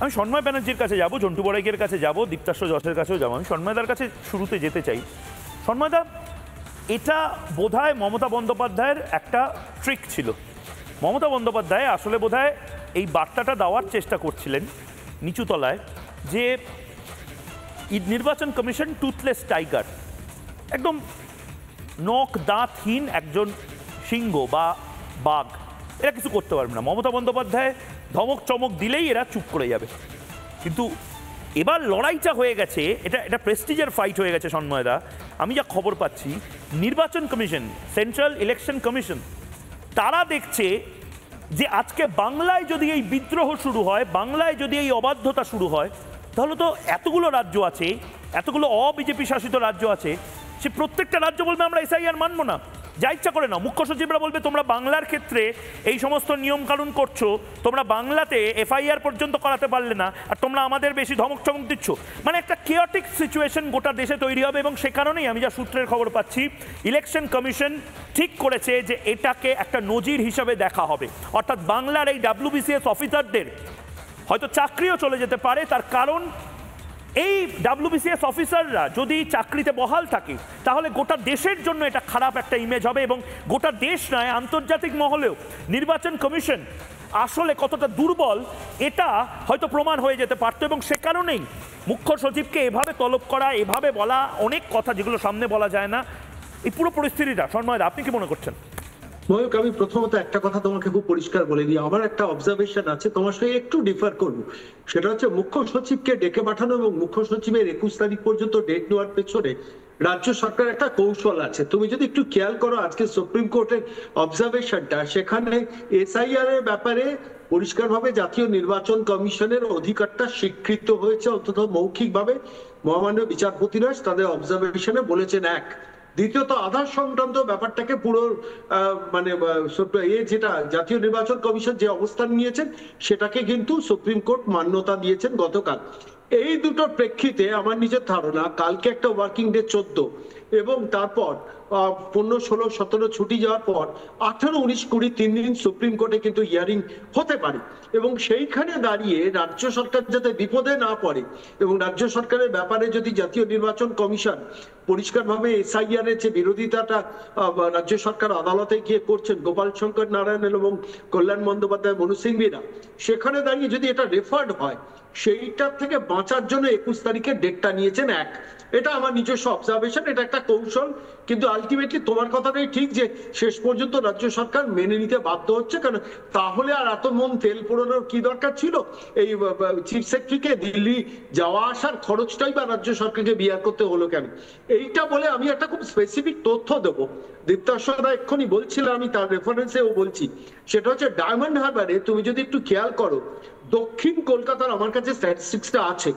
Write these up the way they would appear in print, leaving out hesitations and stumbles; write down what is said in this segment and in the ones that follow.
আমি সন্ময় ব্যানার্জির কাছে যাব, ঝন্টু বড়াইকের কাছে যাব, দীপ্তাশ্র যশের কাছেও যাবো। আমি সন্ময়দার কাছে শুরুতে যেতে চাই। সন্ময়দা, এটা বোধহয় মমতা বন্দ্যোপাধ্যায়ের একটা ট্রিক ছিল। মমতা বন্দ্যোপাধ্যায় আসলে বোধহয় এই বার্তাটা দেওয়ার চেষ্টা করছিলেন নিচুতলায় যে নির্বাচন কমিশন টুথলেস টাইগার, একদম নখ দাঁতহীন একজন সিংহ বা বাঘ, এরা কিছু করতে পারবে না। মমতা বন্দ্যোপাধ্যায় ধমক চমক দিলেই এরা চুপ করে যাবে। কিন্তু এবার লড়াইটা হয়ে গেছে, এটা প্রেস্টিজের ফাইট হয়ে গেছে সন্ময়দা। আমি যা খবর পাচ্ছি, নির্বাচন কমিশন, সেন্ট্রাল ইলেকশন কমিশন, তারা দেখছে যে আজকে বাংলায় যদি এই বিদ্রোহ শুরু হয়, বাংলায় যদি এই অবাধ্যতা শুরু হয়, তাহলে তো এতগুলো রাজ্য আছে, এতগুলো অবিজেপি শাসিত রাজ্য আছে, সে প্রত্যেকটা রাজ্য বলবে আমরা এসআইআর মানবো না, যা ইচ্ছা করে না। মুখ্য সচিবরা বলবে তোমরা বাংলার ক্ষেত্রে এই সমস্ত নিয়ম কানুন করছো, তোমরা বাংলাতে এফআইআর পর্যন্ত করাতে পারলে না, আর তোমরা আমাদের বেশি ধমক চমক দিচ্ছ। মানে একটা কেওটিক সিচুয়েশন গোটা দেশে তৈরি হবে। এবং সে কারণেই আমি যা সূত্রের খবর পাচ্ছি, ইলেকশন কমিশন ঠিক করেছে যে এটাকে একটা নজির হিসাবে দেখা হবে। অর্থাৎ বাংলার এই ডাব্লিউবিসিএস অফিসারদের হয়তো চাকরিও চলে যেতে পারে। তার কারণ এই ডাব্লিউবিসিএস অফিসাররা যদি চাকরিতে বহাল থাকে, তাহলে গোটা দেশের জন্য এটা খারাপ একটা ইমেজ হবে। এবং গোটা দেশ নয়, আন্তর্জাতিক মহলেও নির্বাচন কমিশন আসলে কতটা দুর্বল এটা হয়তো প্রমাণ হয়ে যেতে পারত। এবং সে কারণেই মুখ্য সচিবকে এভাবে তলব করা, এভাবে বলা অনেক কথা যেগুলো সামনে বলা যায় না, এই পুরো পরিস্থিতিটা। সন্ময়দা, আপনি কি মনে করছেন? ময়ূক, আমি প্রথমত একটা কথা তোমাকে খুব পরিষ্কার বলে দিই, আমার একটা অবজারভেশন আছে, তোমার সঙ্গে একটু ডিফার করবো। সেটা হচ্ছে মুখ্য সচিবকে ডেকে পাঠানো এবং মুখ্য সচিবের 21 তারিখ পর্যন্ত ডেট নেওয়ার পেছনে রাজ্য সরকার একটা কৌশল আছে। তুমি যদি একটু খেয়াল করো আজকে সুপ্রিম কোর্টের অবজারভেশনটা, সেখানে এসআইআর এর ব্যাপারে পরিষ্কারভাবে জাতীয় নির্বাচন কমিশনের অধিকারটা স্বীকৃত হয়েছে, অন্তত মৌখিকভাবে। মহামান্য বিচারপতিরা তাদের অবজারভেশনে বলেছেন এক। দ্বিতীয়ত, আধার সংক্রান্ত ব্যাপারটাকে পুরো মানে যেটা জাতীয় নির্বাচন কমিশন যে অবস্থান নিয়েছেন সেটাকে কিন্তু সুপ্রিম কোর্ট মান্যতা দিয়েছেন গতকাল। এই দুটোর প্রেক্ষিতে আমার নিজের ধারণা, কালকে একটা ওয়ার্কিং ডে 14, এবং তারপর 15, 16, 17 ছুটি যাওয়ার পর 18, 19, 20 3 দিন সুপ্রিম কোর্টে কিন্তু হিয়ারিং হতে পারে। এবং সেইখানে দাঁড়িয়ে রাজ্য সরকার যাতে বিপদে না পড়ে, এবং রাজ্য সরকারের ব্যাপারে যদি জাতীয় নির্বাচন কমিশন পরিষ্কারভাবে এসআইআর এর যে বিরোধিতাটা রাজ্য সরকার আদালতে গিয়ে করছেন, গোপাল শঙ্কর নারায়ণ এবং কল্যাণ বন্দ্যোপাধ্যায়, মনু সিংভিরা, সেখানে দাঁড়িয়ে যদি এটা রেফার্ড হয়, সেইটার থেকে বাঁচার জন্য 21 তারিখের ডেটটা নিয়েছেন এক। এটা আমার নিজস্ব অবজারভেশন, এটা একটা কৌশল। কিন্তু আলটিমেটলি তোমার কথাটাই ঠিক যে শেষ পর্যন্ত রাজ্য সরকার মেনে নিতে বাধ্য হচ্ছে। কারণ তাহলে আর এত মন তেল পোড়ানোর কি দরকার ছিল? এই চিফ সেক্রেটারিকে দিল্লি যাওয়া আসার খরচটাই বা রাজ্য সরকারকে বিয়ার করতে হলো কেন? এইটা বলে আমি একটা খুব স্পেসিফিক তথ্য দেবো। দীপ্তাশ্বরদা এক্ষুনি বলছিল, আমি তার রেফারেন্সেও বলছি। সেটা হচ্ছে ডায়মন্ড হারবারে তুমি যদি একটু খেয়াল করো, দক্ষিণ কলকাতার আমার কাছে স্ট্যাটিস্টিক্সটা আছে,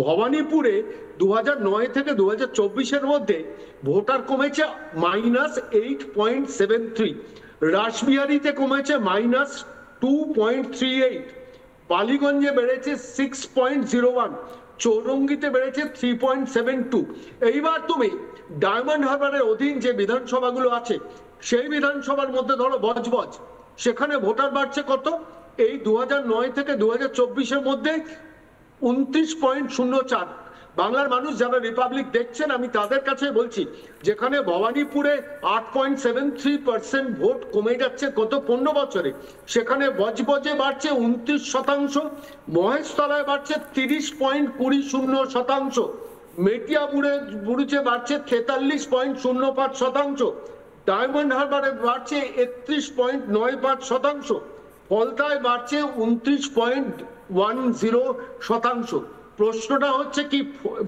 ভবানীপুরে 2009 থেকে 2024-এর মধ্যে ভোটার কমেছে -8.73, রাসবিহারীতে কমেছে -2.38, বালিগঞ্জে বেড়েছে 6.01, চৌরঙ্গিতে বেড়েছে 3.72। এইবার তুমি ডায়মন্ড হারবারের অধীন যে বিধানসভাগুলো আছে, সেই বিধানসভার মধ্যে ধরো বজবজ, সেখানে ভোটার বাড়ছে কত? এই 2009 থেকে 2024-এর মধ্যে 29.04। বাংলার মানুষ যারা রিপাবলিক দেখছেন, আমি তাদের কাছে বলছি, যেখানে ভবানীপুরে 8.73% ভোট কমে যাচ্ছে গত 15 বছরে, সেখানে বজবজে বাড়ছে 29%, মহেশতলায় বাড়ছে 30.20%, মেটিয়াবুরুজে বাড়ছে 43.05%, ডায়মন্ড হারবারে বাড়ছে 31.95%, ফলতায় বাড়ছে 29.10%। প্রশ্নটা হচ্ছে কি,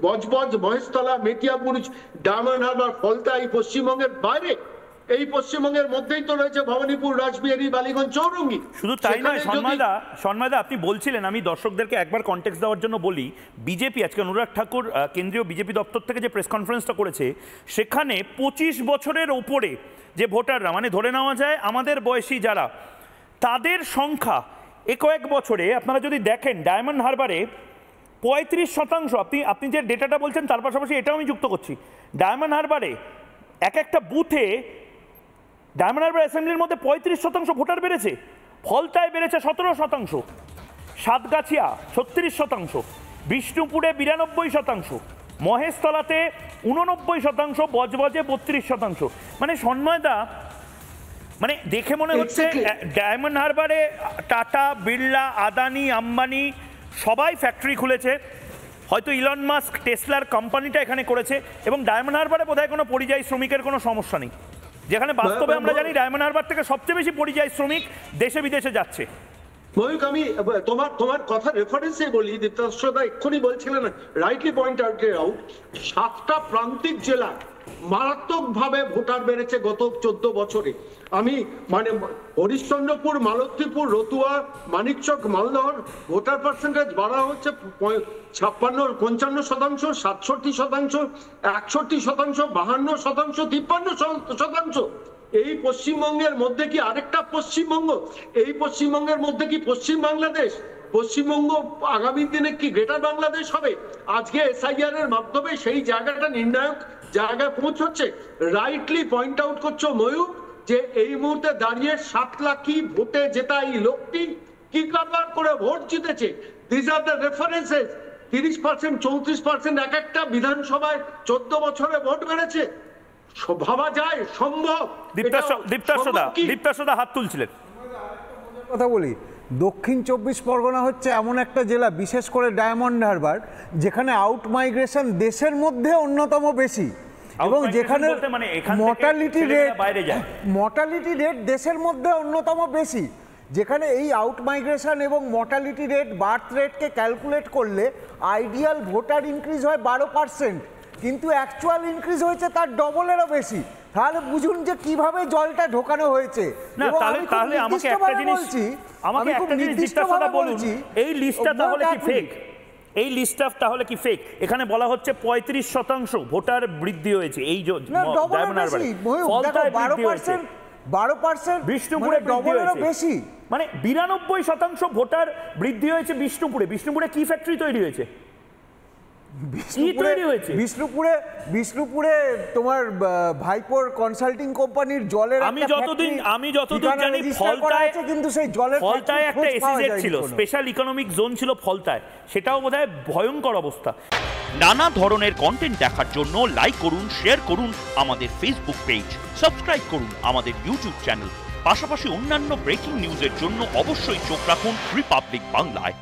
বজবজ, মহেশতলা, মেটিয়াবুরুজ, ডায়মন্ড হারবার, ফলতা এই পশ্চিমবঙ্গের বাইরে? এই পশ্চিমবঙ্গের মধ্যেই তো রয়েছে ভবানীপুর, রাসবিহারী, বালিগঞ্জ, চৌরঙ্গি। শুধু তাই নয় সন্ময়দা, আপনি বলছিলেন, আমি দর্শকদেরকে একবার কনটেক্সট দেওয়ার জন্য বলি, বিজেপি আজকে অনুরাগ ঠাকুর কেন্দ্রীয় বিজেপি দপ্তর থেকে যে প্রেস কনফারেন্সটা করেছে, সেখানে 25 বছরের ওপরে যে ভোটাররা, মানে ধরে নেওয়া যায় আমাদের বয়সী যারা, তাদের সংখ্যা কয়েক বছরে আপনারা যদি দেখেন, ডায়মন্ড হারবারে 35%। আপনি যে ডেটাটা বলছেন তার পাশাপাশি এটাও আমি যুক্ত করছি, ডায়মন্ড হারবারে এক একটা বুথে, ডায়মন্ড হারবার অ্যাসেম্বলির মধ্যে 35% ভোটার বেড়েছে, ফলতায় বেড়েছে 17%। সাতগাছিয়া 36%, বিষ্ণুপুরে 92%, মহেশতলাতে 89%, বজবজে 32%। মানে সন্ময়দা, মানে দেখে মনে হচ্ছে ডায়মন্ড হারবারে টাটা, বিড়লা, আদানি, আম্বানি সবাই ফ্যাক্টরি খুলেছে। হয়তো ইলন মাস্ক টেসলার কোম্পানিটা এখানে করেছে, এবং ডায়মন্ড হারবারে বোধহয় কোনো পরিযায়ী শ্রমিকের কোনো সমস্যা নেই, যেখানে বাস্তবে আমরা জানি ডায়মন্ড হারবার থেকে সবচেয়ে বেশি পরিযায়ী শ্রমিক দেশে বিদেশে যাচ্ছে। ময়ূক, আমি তোমার কথা রেফারেন্সে বলি, দীপ্তাশদা এক্ষুনি বলছিলেন, রাইটলি পয়েন্ট আউট, 7টা প্রান্তিক জেলা মারাত্মকভাবে ভোটার বেড়েছে গত 14 বছরে। আমি মানে হরিশ্চন্দ্রপুর, মালতীপুর, রতুয়া, মানিকচক, মালদহর ভোটার পার্সেন্টেজ বাড়া হচ্ছে 55, 55%, 67%, 61%, 52%, 53%। এই পশ্চিমবঙ্গের মধ্যে কি আরেকটা পশ্চিমবঙ্গ? এই পশ্চিমবঙ্গের মধ্যে কি পশ্চিম বাংলাদেশ? পশ্চিমবঙ্গ আগামী দিনে কি গ্রেটার বাংলাদেশ হবে? আজকে এসআইআর এর মাধ্যমে সেই জায়গাটা নির্ণায়ক জায়গায় পৌঁছচ্ছে। রাইটলি পয়েন্ট আউট করছো ময়ূর, যে এই মুহূর্তে দাঁড়িয়ে 7 লাখি ভোটে জেতা এই লোকটি কি কারবার করে ভোট জিতেছে। This are the references. 30%, 34% এক একটা বিধানসভায় 14 বছরে ভোট বেড়েছে। ভাবা যায় সম্ভব? দীপ্তাশদা হাত তুলছিলেন। কথা বলি, দক্ষিণ 24 পরগনা হচ্ছে এমন একটা জেলা, বিশেষ করে ডায়মন্ড হারবার, যেখানে আউট মাইগ্রেশন দেশের মধ্যে অন্যতম বেশি, এবং যেখানে মর্টালিটি রেট দেশের মধ্যে অন্যতম বেশি, যেখানে এই আউট মাইগ্রেশন এবং মর্টালিটি রেট, বার্থ রেটকে ক্যালকুলেট করলে আইডিয়াল ভোটার ইনক্রিজ হয় 12%, কিন্তু অ্যাকচুয়াল ইনক্রিজ হয়েছে তার ডবলেরও বেশি। তাহলে বুঝুন যে কিভাবে জলটা ঢোকানো হয়েছে। না তাহলে আমাকে একটা জিনিস দীপ্তাশদা বলুন, এই লিস্টটা তাহলে কি ফেক? এই লিস্টটা তাহলে কি ফেক? এখানে বলা হচ্ছে 35% ভোটার বৃদ্ধি হয়েছে এই ডায়মন্ড হারবারে, ফলতায় বৃদ্ধি হয়েছে 12%, বিষ্ণুপুরে ডবলেরও বেশি, মানে 92% ভোটার বৃদ্ধি হয়েছে বিষ্ণুপুরে। বিষ্ণুপুরে কি ফ্যাক্টরি তৈরি হয়েছে? বিষ্ণুপুরে তোমার ভাইপোর কনসাল্টিং কোম্পানির জলের, আমি যতদূর জানি ফলতায়, কিন্তু সেই জলের ফলতায় একটা এসইজেড ছিল, স্পেশাল ইকোনমিক জোন ছিল ফলতায়, সেটাও বোধহয় ভয়ঙ্কর অবস্থা। নানা ধরনের কন্টেন্ট দেখার জন্য লাইক করুন, শেয়ার করুন আমাদের ফেসবুক পেজ, সাবস্ক্রাইব করুন আমাদের ইউটিউব চ্যানেল। পাশাপাশি অন্যান্য ব্রেকিং নিউজের জন্য অবশ্যই চোখ রাখুন রিপাবলিক বাংলায়।